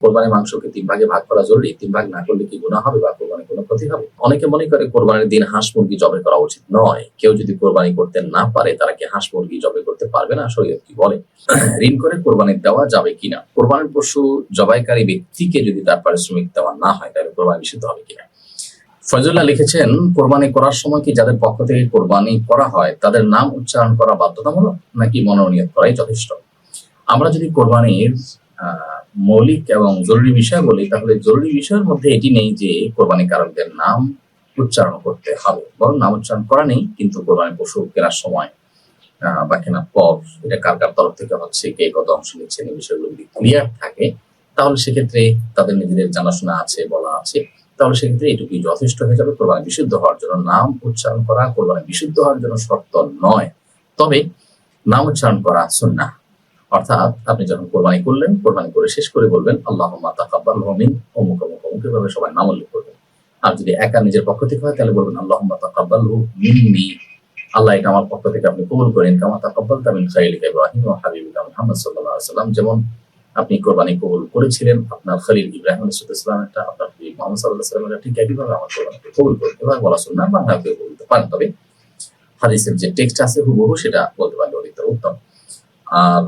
কোরবানির মাংসকে 3 ভাগে ভাগ করা জরুরি? 3 ভাগ না করলে কি গুনাহ হবে বা কোরবানির কোনো ক্ষতি হবে? অনেকে মনে করে কোরবানির দিন হাঁস মুরগি জবাই করা উচিত নয়। কেউ যদি কোরবানি করতে না পারে তারা কি হাঁস মুরগি জবাই করতে পারবে না? শরীয়ত কি বলে? ঋণ করে কোরবানি দেওয়া যাবে কিনা? কোরবানির পশু জবাইকারী ব্যক্তিকে যদি তার পারিশ্রমিক দেওয়া না হয় তাহলে কোরবানি নিষিদ্ধ হবে কিনা? ফয়জুল্লাহ লিখেছেন, কোরবানি করার সময় কি যাদের পক্ষ থেকে কোরবানি করা হয় তাদের নাম উচ্চারণ করা বাধ্যতামূলক নাকি মনোনীত করাই যথেষ্ট? আমরা যদি কোরবানির মৌলিক এবং জরুরি বিষয় বলি তাহলে জরুরি বিষয়ের মধ্যে এটি নেই যে কোরবানি কারকদের নাম উচ্চারণ করতে হবে, বরং নাম উচ্চারণ করা নেই, কিন্তু কোরবানি পশু কেনার সময় বা কেনার পর এটা কার কার তরফ থেকে হচ্ছে, কে কত অংশ নিচ্ছেন, এই বিষয়গুলো যদি ক্লিয়ার থাকে তাহলে সেক্ষেত্রে তাদের নিজেদের জানাশোনা আছে, বলা আছে, তাহলে সেক্ষেত্রে এটুকুই যথেষ্ট হয়ে যাবে। কোরবানি বিশুদ্ধ হওয়ার জন্য নাম উচ্চারণ করা কোরবানি বিশুদ্ধ হওয়ার জন্য শর্ত নয়, তবে নাম উচ্চারণ করা সুন্নাহ। অর্থাৎ আপনি যখন কোরবানি করলেন, কোরবানি করে শেষ করে বলবেন আল্লাহুম্মা তাকাব্বালহু মিন অমুক অমুক অমুক, এভাবে সবাই নাম উল্লেখ করবেন। আর যদি একা নিজের পক্ষ থেকে হয় তাহলে বলবেন আল্লাহুম্মা তাকাব্বালহু মিন্নি, আল্লাহ এটা আমার পক্ষ থেকে আপনি কবুল করেন, কামা তাকাব্বালতা মিন খালিলিকা ইব্রাহিম ওয়া হাবিবিকা মুহাম্মদ সাল্লাল্লাহু আলাইহি ওয়াসাল্লাম, যেমন আপনি কোরবানি কবুল করেছিলেন আপনার খলিল ইব্রাহিম আলাইহিস সালাম একটা, আপনার হাবিব মুহাম্মদ সাল্লাল্লাহু আলাইহি ওয়াসাল্লাম ঠিক একইভাবে আমার কোরবানি কবুল করুন। এবার বলা সুন্নাহ, বাংলা কেউ বলতে পারেন, তবে হাদিসের যে টেক্সট আছে হুবহু সেটা বলতে পারলে অধিকতর উত্তম। আর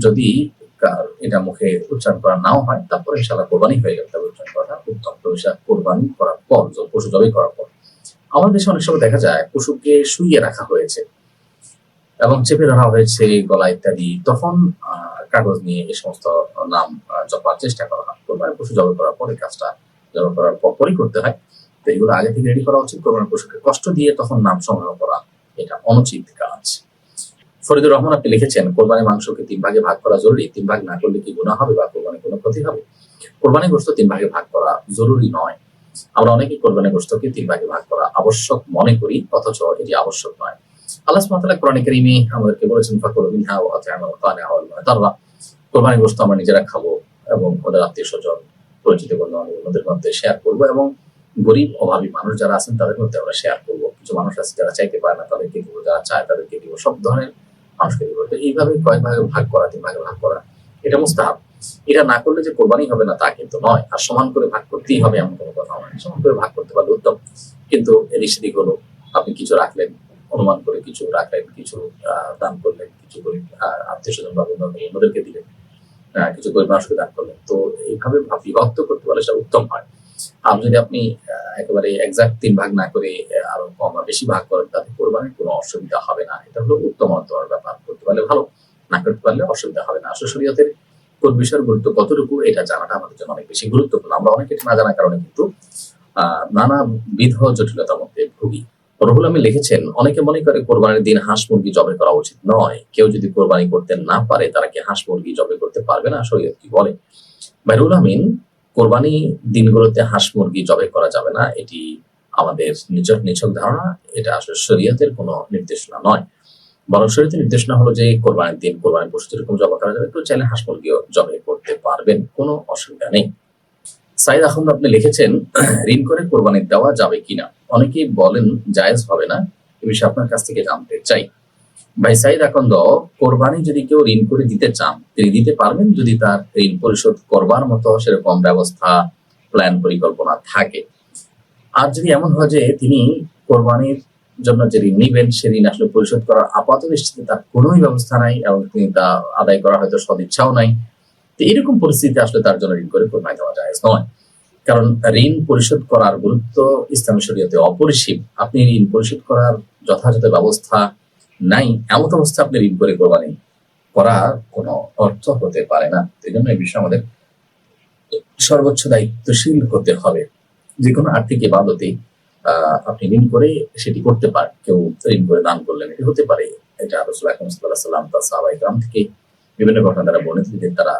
যদি এটা মুখে উচ্চারণ করা নাও হয় তারপরে ইনশাআল্লাহ কোরবানি হয়ে যাবে, তবে উচ্চারণ করা উত্তম। তো কোরবানি করার পর, পশু জবাই করার পর আমাদের দেশে অনেক সময় দেখা যায় পশুকে শুইয়ে রাখা হয়েছে এবং চেপে ধরা হয়েছে গলা ইত্যাদি, তখন কাগজ নিয়ে এই সমস্ত নাম জপার চেষ্টা করা হয়। কোরবানি পশু জবাই করার পরে কাজটা জবাই করার পরই করতে হয়, তো এগুলো আগে থেকে রেডি করা উচিত। কোরবানি পশুকে কষ্ট দিয়ে তখন নাম সংগ্রহ করা এটা অনুচিত কাজ। ফরিদুর রহমান আপনি লিখেছেন, কোরবানির মাংসকে 3 ভাগে ভাগ করা জরুরি? 3 ভাগ না করলে কি গুনাহ হবে বা কোরবানির কোনো ক্ষতি হবে? কোরবানি গোশত 3 ভাগে ভাগ করা জরুরি নয়। আমরা অনেকেই কোরবানি গোশতকে 3 ভাগে ভাগ করা আবশ্যক মনে করি, অথচ এটি আবশ্যক নয়। আল্লাহ সুবহানাহু ওয়া তাআলা কোরআনে কারীমে আমাদেরকে বলেছেন ফাকুলু মিনহা ওয়া আত'ইমু আল-কানিআ ওয়াল মু'তাররা, কোরবানি গোশত আমরা নিজেরা খাবো এবং ওদের আত্মীয়স্বজন, পরিচিত বন্ধুদের মধ্যে শেয়ার করবো এবং গরিব অভাবী মানুষ যারা আছেন তাদের মধ্যে আমরা শেয়ার করবো। কিছু মানুষ আছে যারা চাইতে পারে না, তাদেরকে দিব, যারা চায় তাদেরকে দিব, সব ধরনের মানুষকে দিব। তো এইভাবে কয়েক ভাগে ভাগ করা, 3 ভাগে ভাগ করা এটা মুস্তাহাব। এটা না করলে যে কোরবানি হবে না তা কিন্তু নয়, আর সমান করে ভাগ করতেই হবে এমন কোনো কথা নয়। সমান করে ভাগ করতে পারলে উত্তম, কিন্তু এদিক সেদিক হলো, আপনি কিছু রাখলেন, অনুমান করে কিছু রাখলেন, কিছু দান করলেন, কিছু গরিব আত্মীয়স্বজন বা বন্ধুদেরকে দিলেন, কিছু গরিব মানুষকে দান করলেন, তো এইভাবে বিভক্ত করতে পারলে সেটা উত্তম হয়। আর যদি আপনি একেবারে এক্সাক্ট 3 ভাগ না করে আরো কম বা বেশি ভাগ করেন তাতে কোরবানির কোনো অসুবিধা হবে না, এটা হলো উত্তম অন্তরের ব্যাপার। করতে পারলে ভালো, না করতে পারলে অসুবিধা হবে না। আসলে শরীয়তের কোন বিষয়ের গুরুত্ব কতটুকু এটা জানাটা আমাদের জন্য অনেক বেশি গুরুত্বপূর্ণ। আমরা অনেকে না জানার কারণে কিন্তু নানাবিধ জটিলতার মধ্যে ভুগি। রুহুল আমিন লিখেছেন, অনেকে মনে করে কোরবানির দিন হাঁস মুরগি জবাই করা উচিত নয়। কেউ যদি কোরবানি করতে না পারে তারা কি হাঁস মুরগি জবাই করতে পারবে না? শরীয়ত কি বলে? রুহুল আমিন, কোরবানি দিনগুলোতে হাঁস মুরগি জবাই করা যাবে না, এটি আমাদের নিছক ধারণা, এটা আসলে শরীয়তের কোনো নির্দেশনা নয়। বরং শরীয়তের নির্দেশনা হলো যে কোরবানির দিন কোরবানি পশু যেরকম জবাই করা যাবে, কেউ চাইলে হাঁস মুরগিও জবাই করতে পারবেন, কোনো অসুবিধা নেই। সাইদ আহমদ আপনি লিখেছেন, ঋণ করে কোরবানি দেওয়া যাবে কিনা? অনেকেই বলেন জায়েজ হবে না, এ বিষয়ে আপনার কাছ থেকে জানতে চাই। ভাই সাইদ আকন্দ, কোরবানি যদি কেউ ঋণ করে দিতে চান তিনি দিতে পারবেন যদি তার ঋণ পরিশোধ করবার মতো সেরকম ব্যবস্থা, প্ল্যান, পরিকল্পনা থাকে। আর যদি এমন হয় যে তিনি কোরবানির জন্য যে ঋণ নিবেন সে ঋণ আসলে পরিশোধ করার আপাত দৃষ্টিতে তার কোনোই ব্যবস্থা নাই এবং তিনি তা আদায় করা হয়তো সদিচ্ছাও নাই, তো এরকম পরিস্থিতিতে আসলে তার জন্য ঋণ করে কোরবানি দেওয়া জায়েজ নয়। কারণ ঋণ পরিশোধ করার গুরুত্ব ইসলামী শরীয়তে অপরিসীম। আপনি ঋণ পরিশোধ করার যথাযথ ব্যবস্থা নাই, এমন অবস্থা আপনি ঋণ করে কোরবানি করার কোনো অর্থ হতে পারে না। এই জন্য এই বিষয়ে আমাদের সর্বোচ্চ দায়িত্বশীল হতে হবে। যে কোনো আর্থিক ইবাদতে আপনি ঋণ করে সেটি করতে পারেন। কেউ ঋণ করে দান করলেন, এটি হতে পারে। এটা রাসূল আকরাম সাল্লাল্লাহু আলাইহি ওয়াসাল্লাম তার সাহাবায়ে কেরাম থেকে বিভিন্ন ঘটনা দ্বারা বর্ণিত যে তারা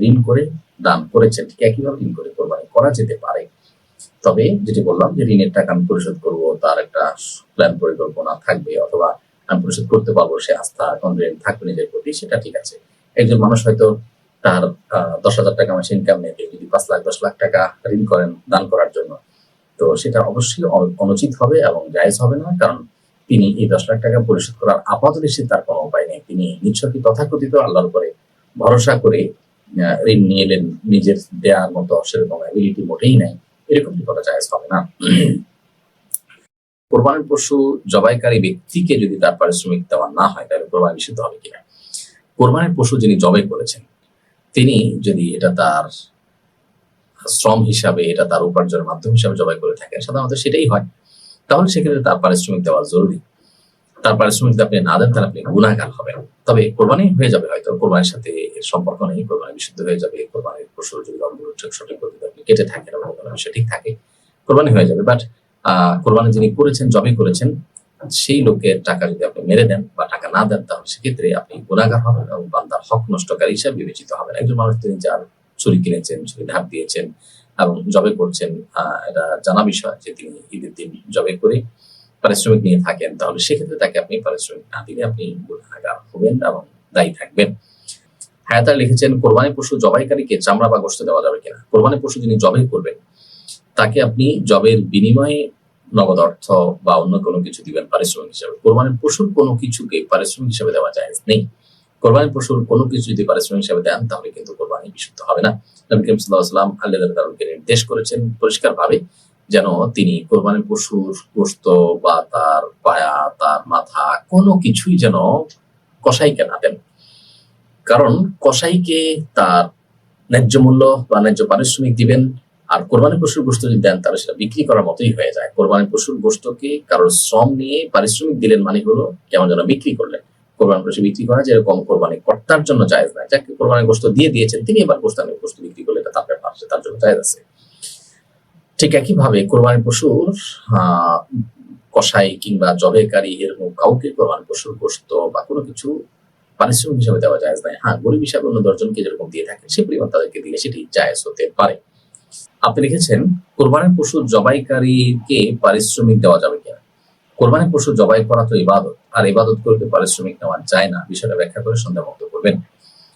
ঋণ করে দান করেছেন। ঠিক একইভাবে ঋণ করে কোরবানি করা যেতে পারে। তবে যেটি বললাম যে ঋণের টাকা আমি পরিশোধ করবো, তার একটা প্ল্যান পরিকল্পনা থাকবে, অথবা আমি পরিশোধ করতে পারবো, সে আস্থা কনফিডেন্ট থাকবে নিজের প্রতি, সেটা ঠিক আছে। একজন মানুষ হয়তো তার 10,000 টাকা মাসে ইনকাম নেই, যদি 5 লাখ 10 লাখ টাকা ঋণ করেন দান করার জন্য, তো সেটা অবশ্যই অনুচিত হবে এবং জায়েজ হবে না। কারণ তিনি এই 10 লাখ টাকা পরিশোধ করার আপাত দৃষ্টিতে তার কোনো উপায় নেই। তিনি নিছকই তথাকথিত আল্লাহর উপরে ভরসা করে ঋণ নিয়ে এলেন, নিজের দেওয়ার মতো সেরকম অ্যাবিলিটি মোটেই নাই, এরকমটি করা জায়েজ হবে না। কোরবানির পশু জবাইকারী ব্যক্তিকে যদি তার পারিশ্রমিক দেওয়া না হয় তাহলে কোরবানি নিষিদ্ধ হবে কিনা? কোরবানির পশু যিনি জবাই করেছেন তিনি যদি এটা তার শ্রম হিসাবে, এটা তার উপার্জনের মাধ্যম হিসাবে জবাই করে থাকেন, সাধারণত সেটাই হয়, তাহলে সেক্ষেত্রে তার পারিশ্রমিক দেওয়া জরুরি। তার পারিশ্রমিক যদি আপনি না দেন তাহলে আপনি গুনাহগার হবেন। তবে কোরবানি হয়ে যাবে, হয়তো কোরবানির সাথে এর সম্পর্ক নেই, কোরবানি বিশুদ্ধ হয়ে যাবে। কোরবানির পশু যদি অঙ্গগুলো সঠিক পদ্ধতিতে আপনি কেটে থাকেন এবং কোনো বিষয় ঠিক থাকে, কোরবানি হয়ে যাবে। বাট কোরবানি যিনি করেছেন, জবাই করেছেন, সেই লোকের টাকা যদি আপনি মেরে দেন বা টাকা না দেন তাহলে সেক্ষেত্রে আপনি গুনাহগার হবেন এবং বান্দার হক নষ্টকারী হিসাবে বিবেচিত হবেন। একজন মানুষ তিনি যার ছুরি কিনেছেন, ছুরি ধার দিয়েছেন এবং জবাই করছেন, এটা জানা বিষয় যে তিনি ঈদের দিন জবাই করে পারিশ্রমিক নিয়ে থাকেন, তাহলে সেক্ষেত্রে তাকে আপনি পারিশ্রমিক না দিলে আপনি গুনাহগার হবেন এবং দায়ী থাকবেন। হায়াতার লিখেছেন, কোরবানি পশু জবাইকারীকে চামড়া বা গোশত দেওয়া যাবে কিনা? কোরবানি পশু যিনি জবাই করবেন তাকে আপনি জবের বিনিময়ে নগদ অর্থ বা অন্য কোনো কিছু দিবেন পারিশ্রমিক হিসাবে। কোরবানির পশুর কোনো কিছুকে পারিশ্রমিক হিসাবে দেওয়া জায়েজ নেই। কোরবানির পশুর কোনো কিছু যদি পারিশ্রমিক হিসাবে দেন তাহলে কিন্তু কোরবানি বিশুদ্ধ হবে না। নবী করিম সাল্লাল্লাহু আলাইহি ওয়াসাল্লাম আল্লাহ তাআলাকে নির্দেশ করেছেন পরিষ্কারভাবে যেন তিনি কোরবানির পশুর গোশত বা তার পায়া, তার মাথা কোনো কিছুই যেন কসাইকে না দেন, কারণ কসাইকে তার ন্যায্য মূল্য বা ন্যায্য পারিশ্রমিক দিবেন। আর কোরবানির পশুর গোশত যদি দেন তাহলে সেটা বিক্রি করার মতোই হয়ে যায়। কোরবানির পশুর গোশতকে কারোর শ্রম নিয়ে পারিশ্রমিক দিলেন মানে হলো কেমন যেন বিক্রি করলেন। কোরবানির পশু বিক্রি করা যেরকম কোরবানি কর্তার জন্য জায়েজ নয়, যাকে কোরবানির গোশত দিয়ে দিয়েছেন তিনি এবার গোশত বিক্রি করলে এটা তার ব্যাপার, তার জন্য জায়েজ আছে। ঠিক একইভাবে কোরবানির পশুর কসাই কিংবা জবেকারী এরকম কাউকে কোরবানির পশুর গোশত বা কোনো কিছু পারিশ্রমিক হিসাবে দেওয়া জায়েজ নাই। হ্যাঁ, গরিব হিসাবে অন্য 10 জনকে যেরকম দিয়ে থাকেন সেই পরিমাণ তাদেরকে দিলে সেটি জায়েজ হতে পারে। আপনি লিখেছেন, কোরবানির পশু জবাইকারীকে পারিশ্রমিক দেওয়া যাবে কিনা? কোরবানির পশু জবাই করা তো ইবাদত, আর ইবাদত করতে পারিশ্রমিক নেওয়া যায় না। বিষয়টা ব্যাখ্যা করে সন্দেহমুক্ত করবেন।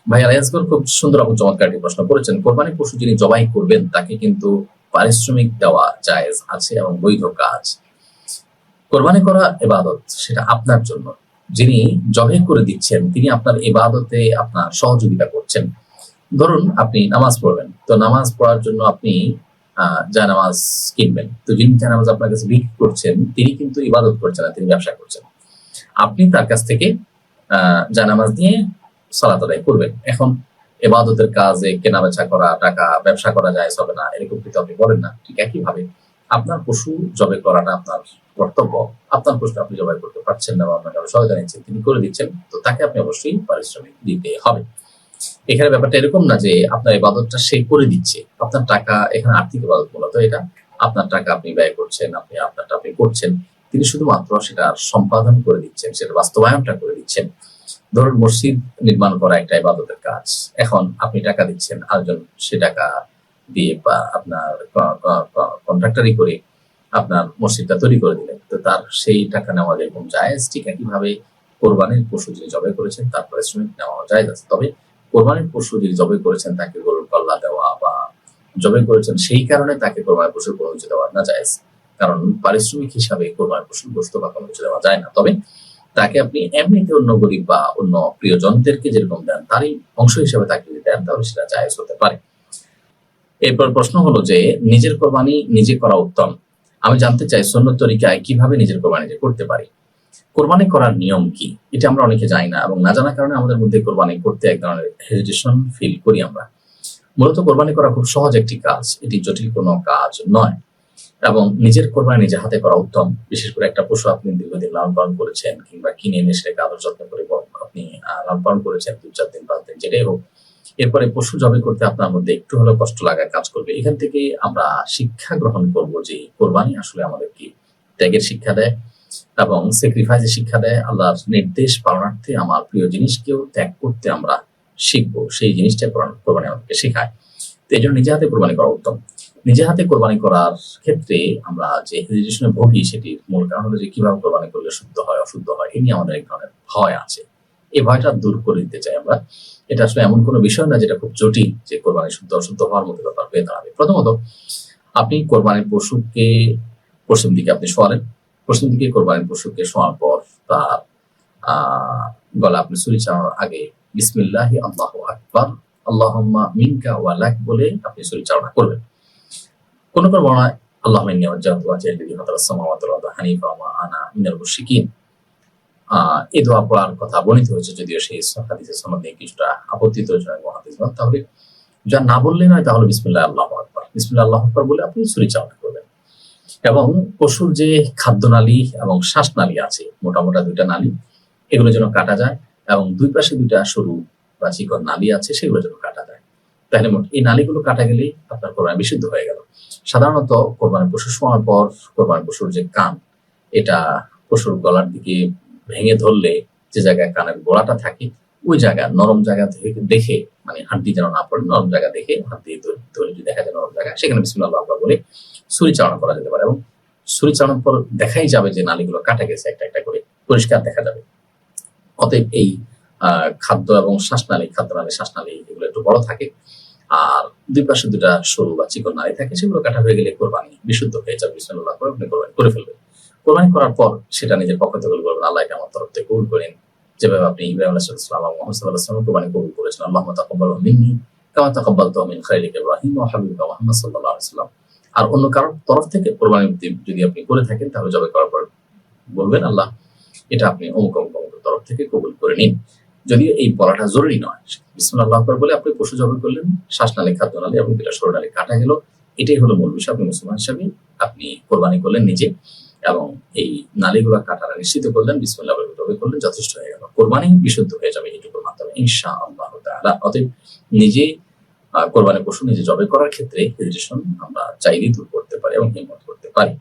ভাই আলিয়াসগর খুব সুন্দর এবং চমৎকার একটি প্রশ্ন করেছেন। কোরবানির পশু যিনি জবাই করবেন তাকে কিন্তু পারিশ্রমিক দেওয়া জায়েজ আছে এবং বৈধ কাজ। কোরবানি করা ইবাদত, সেটা আপনার জন্য। যিনি জবাই করে দিচ্ছেন তিনি আপনার ইবাদতে আপনার সহযোগিতা করছেন। ধরুন আপনি নামাজ পড়বেন, তো নামাজ পড়ার জন্য আপনি জায়নামাজ কিনবেন, তো যিনি জায়নামাজ আপনার কাছে বিক্রি করছেন তিনি কিন্তু ইবাদত করছেন না, তিনি ব্যবসা করছেন। আপনি তার কাছ থেকে জায়নামাজ নিয়ে সালাত আদায় করবেন। এখন ইবাদতের কাজে কেনা বেচা করা, টাকা ব্যবসা করা যায় হবে না এরকম কিন্তু আপনি বলেন না। ঠিক একইভাবে আপনার পশু জবাই করাটা আপনার কর্তব্য। আপনার পশু আপনি জবাই করতে পারছেন না বা আপনাকে সহায়তা নিচ্ছেন, তিনি করে দিচ্ছেন, তো তাকে আপনি অবশ্যই পারিশ্রমিক দিতে হবে। এখানে ব্যাপারটা এরকম না যে আপনার ইবাদতটা সে করে দিচ্ছে, আপনার টাকা, এখানে আর্থিক ইবাদত মূলত এটা আপনার টাকা আপনি ব্যয় করছেন, আপনি আপনারটা আপনি করছেন, তিনি শুধুমাত্র সেটা সম্পাদন করে দিচ্ছেন, সেটা বাস্তবায়নটা করে দিচ্ছেন। ধরুন মসজিদ নির্মাণ করা একটা ইবাদতের কাজ, এখন আপনি টাকা দিচ্ছেন, আরেকজন সে টাকা দিয়ে বা আপনার কন্ট্রাক্টারি করে আপনার মসজিদটা তৈরি করে দিলেন, তো তার সেই টাকা নেওয়া যেরকম জায়েজ, ঠিক একইভাবে কোরবানির পশু যিনি জবাই করেছেন তার পারিশ্রমিক নেওয়া জায়েজ আছে। তবে কোরবানির পশু যিনি জবাই করেছেন তাকে গরুর কল্লা দেওয়া বা জবাই করেছেন সেই কারণে তাকে কোরবানির পশুর কোনো কিছু দেওয়া না জায়েজ, কারণ পারিশ্রমিক হিসাবে কোরবানির পশুর গোশত বা কোনো কিছু দেওয়া যায় না। তবে তাকে আপনি এমনিতে অন্য গরিব বা অন্য প্রিয়জনদেরকে যেরকম দেন তারই অংশ হিসাবে তাকে যদি দেন তাহলে সেটা জায়েজ হতে পারে। এরপর প্রশ্ন হলো যে নিজের কোরবানি নিজে করা উত্তম। আমি জানতে চাই সুন্নত তরিকায় কিভাবে নিজের কোরবানি করতে পারি। কোরবানি করার নিয়ম কি এটা আমরা অনেকে জানি না, এবং না জানার কারণে আমাদের মধ্যে কোরবানি করতে এক ধরনের হেজিটেশন ফিল করি আমরা। মূলত কোরবানি করা খুব সহজ একটি কাজ, এটি জটিল কোনো কাজ নয়, এবং নিজের কোরবানি নিজে হাতে করা উত্তম। বিশেষ করে একটা পশু আপনি দীর্ঘদিন লালন পালন করেছেন কিংবা কিনে এনে সেটাকে আদর যত্ন করে আপনি লালন পালন করেছেন 2-4 দিন 5 দিন যেটাই হোক, এরপরে পশু জবাই করতে আপনার মধ্যে একটু হলেও কষ্ট লাগার কাজ করবে। এখান থেকে আমরা শিক্ষা গ্রহণ করব যে কোরবানি আসলে আমাদেরকে ত্যাগের শিক্ষা দেয় এবং স্যাক্রিফাইসের শিক্ষা দেয়। আল্লাহর নির্দেশ পালনার্থে আমার প্রিয় জিনিসকেও ত্যাগ করতে আমরা শিখবো, সেই জিনিসটা কোরবানি আমাদেরকে শেখায়। তো এই জন্য নিজে হাতে কোরবানি করা উত্তম। নিজে হাতে কোরবানি করার ক্ষেত্রে আমরা যে হেজিটেশনে ভুগি সেটির মূল কারণ হলো যে কিভাবে কোরবানি করলে শুদ্ধ হয় অশুদ্ধ হয়, এ নিয়ে আমাদের এক ধরনের ভয় আছে। এই ভয়টা দূর করে দিতে চাই আমরা। এটা আসলে এমন কোনো বিষয় না যেটা খুব জটিল যে কোরবানি শুদ্ধ অশুদ্ধ হওয়ার মতো ব্যাপার হয়ে দাঁড়াবে। প্রথমত আপনি কোরবানির পশুকে পশ্চিম দিকে আপনি শোয়ালেন, পশ্চিম দিকে কোরবানির পশুকে শোয়ার পর তার গলা আপনি ছুরি চাওয়ার আগে বিসমিল্লাহি আল্লাহু আকবার আল্লাহুম্মা মিনকা ওয়া লাক বলে আপনি ছুরি চালনা করবেন। কোন বর্ণনায় আল্লাহুম্মা ইন্নী ওয়াজ্জাহতু ওয়াজহিয়া লিল্লাযী ফাতারাস সামাওয়াতি ওয়াল আরদা হানিফা ওয়া মা আনা মিনাল মুশরিকিন। এই দোয়া পড়ার কথা বর্ণিত হয়েছে, যদিও সেই হাদিসের সনদ নিয়ে কিছুটা আপত্তিত হাদিসগণ। তাহলে যা না বললেই নয়, তাহলে বিসমিল্লাহ আল্লাহু আকবার, বিসমিল্লাহ আল্লাহু আকবার বলে আপনি ছুরি চালনা করবেন। এবং পশুর যে খাদ্যনালী এবং শ্বাসনালী আছে, মোটা মোটা দুইটা নালী, এগুলো যেন কাটা যায়, এবং দুই পাশে দুইটা সরু বা চিকন নালী আছে, সেগুলো যেন কাটা যায়। তাহলে এই নালীগুলো কাটা গেলেই আপনার কোরবানি বিশুদ্ধ হয়ে গেল। সাধারণত কোরবানি পশু শোয়ার পর কোরবানি পশুর যে কান, এটা পশুর গলার দিকে ভেঙে ধরলে যে জায়গায় কানের গোড়াটা থাকে, ওই জায়গা নরম জায়গা দেখে, মানে হাড্ডি যেন না পড়ে, নরম জায়গা দেখে হাত দিয়ে ধরে যদি দেখা যায় নরম জায়গা, সেখানে বিসমিল্লাহ আল্লাহু আকবার বলে ছুরি চালনা করা যেতে পারে। এবং ছুরি চালানোর পর দেখাই যাবে যে নালীগুলো কাটা গেছে, একটা একটা করে পরিষ্কার দেখা যাবে। অতএব এই খাদ্য এবং শ্বাসনালী, খাদ্যনালী শ্বাসনালী এগুলো একটু বড় থাকে, আর দুই পাশে দুটা সরু বা চিকন নালী থাকে, সেগুলো কাটা হয়ে গেলে কোরবানি বিশুদ্ধ হয়ে যাবে। বিসমিল্লাহ করে আপনি কোরবানি করে ফেলবেন। কোরবানি করার পর সেটা নিজের পক্ষ থেকে বলবেন, আল্লাহ এটা আমার তরফ থেকে কবুল করেন, যেভাবে আপনি ইব্রাহিম আলাইহিস সালাম এবং মুহাম্মদ সাল্লাল্লাহু আলাইহি ওয়াসাল্লাম কোরবানি কবুল করেছেন। আল্লাহুম্মা তাকাব্বালহু মিন্নি কামা তাকাব্বালতাহু মিন খালিলিকা ইব্রাহিম ওয়া হাবিবিকা মুহাম্মদ সাল্লাল্লাহু আলাইহি ওয়াসাল্লাম। আর অন্য কারোর তরফ থেকে কোরবানি যদি আপনি করে থাকেন, তাহলে জবাই করার পর বলবেন, আল্লাহ এটা আপনি অমুক অমুক অমুকের তরফ থেকে কবুল করে নিন। যদিও এই বলাটা জরুরি নয়, বিসমিল্লাহ আল্লাহু আকবার বলে আপনি পশু জবাই করলেন, শ্বাসনালী, খাদ্যনালী এবং দুটা সরনালী কাটা গেল, এটাই হলো মূল বিষয়। আপনি মুসলমান হিসাবে আপনি কোরবানি করলেন নিজে, এবং এই নালীগুলো কাটাটা নিশ্চিত করলেন, বিসমিল্লাহ বলে জবাই করলেন, যথেষ্ট হয়ে গেল। কোরবানি বিশুদ্ধ হয়ে যাবে এইটুকুর মাধ্যমে ইনশাআল্লাহ তাআলা। অতএব নিজে কোরবানি পশু নিজে জবাই করার ক্ষেত্রে হেজিটেশন আমরা চাইলেই দূর করতে পারি এবং হিম্মত করতে পারি।